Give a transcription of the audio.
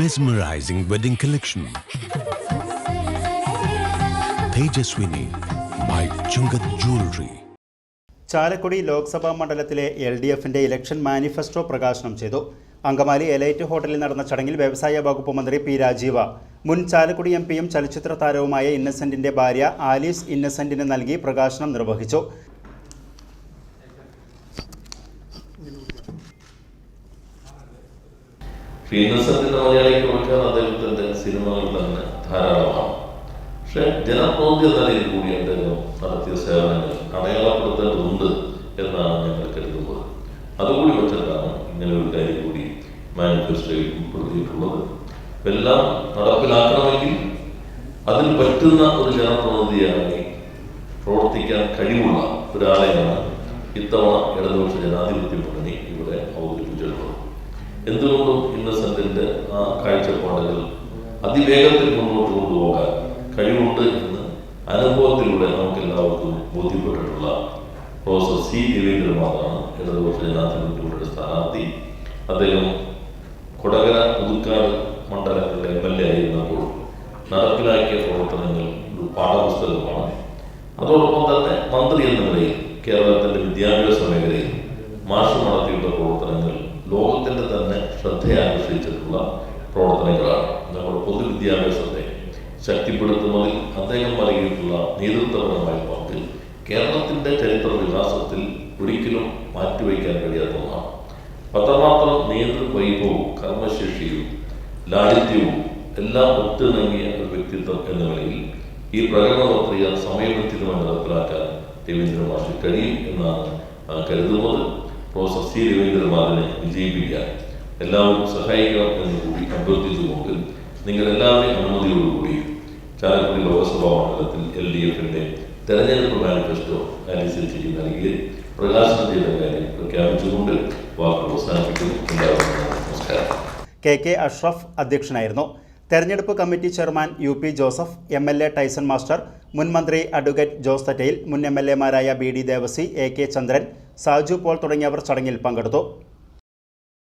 Mesmerizing wedding collection. Tejaswini by Chungat Jewelry. Chalakudy Lok Sabha മണ്ഡലത്തിലെ LDFന്റെ election manifesto പ്രകാശനം ചെയ്തു. അങ്കമാലി എലൈറ്റ് ഹോട്ടലിൽ നടന്ന ചടങ്ങിൽ വ്യവസായ വകുപ്പ് മന്ത്രി പി രാജീവ മുൻ ചാലക്കുടി എംപിയും ചലച്ചിത്ര താരവുമായ ഇന്നസെന്റിന്റെ ഭാര്യ ആലീസ് ഇന്നസെന്റിന് നൽകി പ്രകാശനം നിർവഹിച്ചു. ഇന്നസെന്റിന്റെ മലയാളിക്ക് കൊടുക്കാൻ അദ്ദേഹത്തിന്റെ സിനിമകൾ തന്നെ ധാരാളമാണ്. പക്ഷെ ജനപ്രതിനിധി എന്ന നിലയിൽ കൂടി അദ്ദേഹം നടത്തിയ സേവനങ്ങൾ അടയാളപ്പെടുത്തേണ്ടതുണ്ട് എന്നാണ് ഞങ്ങൾ കരുതുന്നത്. അതുകൂടി വെച്ചിട്ടാണ് ഇങ്ങനെ ഒരു കാര്യം കൂടി മാനിഫെസ്റ്റോയിൽ ഉൾപ്പെടുത്തിയിട്ടുള്ളത്. എല്ലാം നടപ്പിലാക്കണമെങ്കിൽ അതിന് പറ്റുന്ന ഒരു ജനപ്രതിനിധിയായി പ്രവർത്തിക്കാൻ കഴിവുള്ള ഒരാളെയാണ് ഇത്തവണ ഇടതുപക്ഷ ജനാധിപത്യ മുന്നണി ഇവിടെ അവതരിപ്പിച്ചിട്ടുള്ളത്. എന്തുകൊണ്ടും ഇന്നസെന്റിന്റെ ആ കാഴ്ചപ്പാടുകൾ അതിവേഗത്തിൽ മുന്നോട്ട് കൊണ്ടുപോകാൻ കഴിവുണ്ട് എന്ന് അനുഭവത്തിലൂടെ നമുക്ക് എല്ലാവർക്കും ബോധ്യപ്പെട്ടിട്ടുള്ള പ്രൊഫസർ സി രവീന്ദ്രനാഥാണ് ഇടതുപക്ഷ ജനാധിപത്യയുടെ സ്ഥാനാർത്ഥി. അദ്ദേഹം കൊടകര പുതുക്കാട് മണ്ഡലങ്ങളുടെ MLA ആയിരുന്നപ്പോൾ നടപ്പിലാക്കിയ പ്രവർത്തനങ്ങൾ ഒരു പാഠപുസ്തകമാണ്. അതോടൊപ്പം തന്നെ മന്ത്രി എന്ന നിലയിൽ കേരളത്തിന്റെ വിദ്യാഭ്യാസ മേഖലയിൽ മാഷ് നടത്തിയിട്ടുള്ള പ്രവർത്തനങ്ങൾ ലോകത്തിന്റെ തന്നെ ശ്രദ്ധയാകർഷിച്ചിട്ടുള്ള പ്രവർത്തനങ്ങളാണ്. നമ്മുടെ പൊതുവിദ്യാഭ്യാസത്തെ ശക്തിപ്പെടുത്തുന്നതിൽ അദ്ദേഹം നൽകിയിട്ടുള്ള നേതൃത്വപരമായ പങ്ക് കേരളത്തിന്റെ ചരിത്ര വികാസത്തിൽ ഒരിക്കലും മാറ്റിവെക്കാൻ കഴിയാത്ത ഒന്നാണ്. അത്രമാത്രം നേതൃവൈഭവവും കർമ്മശേഷിയും ലാളിത്യവും എല്ലാം ഒത്തിണങ്ങിയ ഒരു വ്യക്തിത്വം എന്ന നിലയിൽ ഈ പ്രകടന പത്രിക സമയബന്ധിതമായി നടപ്പിലാക്കാൻ രവീന്ദ്രനാഥ് കഴിയും എന്നാണ് കരുതുന്നത്. പ്രൊഫസർ സി രവീന്ദ്രനാഥിനെ വിജയിപ്പിക്കാൻ എല്ലാവരും സഹായിക്കണം എന്ന് കൂടി അഭ്യർത്ഥിച്ചുകൊണ്ട് നിങ്ങൾ എല്ലാവരുടെയും അനുമതിയോടുകൂടി ചാലക്കുടി ലോക്സഭാ മണ്ഡലത്തിൽ LDFന്റെ തെരഞ്ഞെടുപ്പ് മാനിഫെസ്റ്റോ അനുസരിച്ച് നൽകി പ്രകാശനം ചെയ്ത കാര്യം പ്രഖ്യാപിച്ചുകൊണ്ട് വാക്കുകൾ അവസാനിപ്പിക്കുന്നു. എല്ലാവർക്കും നമസ്കാരം. KK അഷ്റഫ് അധ്യക്ഷനായിരുന്നു. തെരഞ്ഞെടുപ്പ് committee chairman UP Joseph, MLA Tyson master, മുൻ മന്ത്രി അഡ്വക്കേറ്റ് ജോസ് തറ്റയിൽ, മുൻ MLA മാരായ BD ദേവസി, AK ചന്ദ്രൻ, സാജു പോൾ തുടങ്ങിയവർ ചടങ്ങിൽ പങ്കെടുത്തു.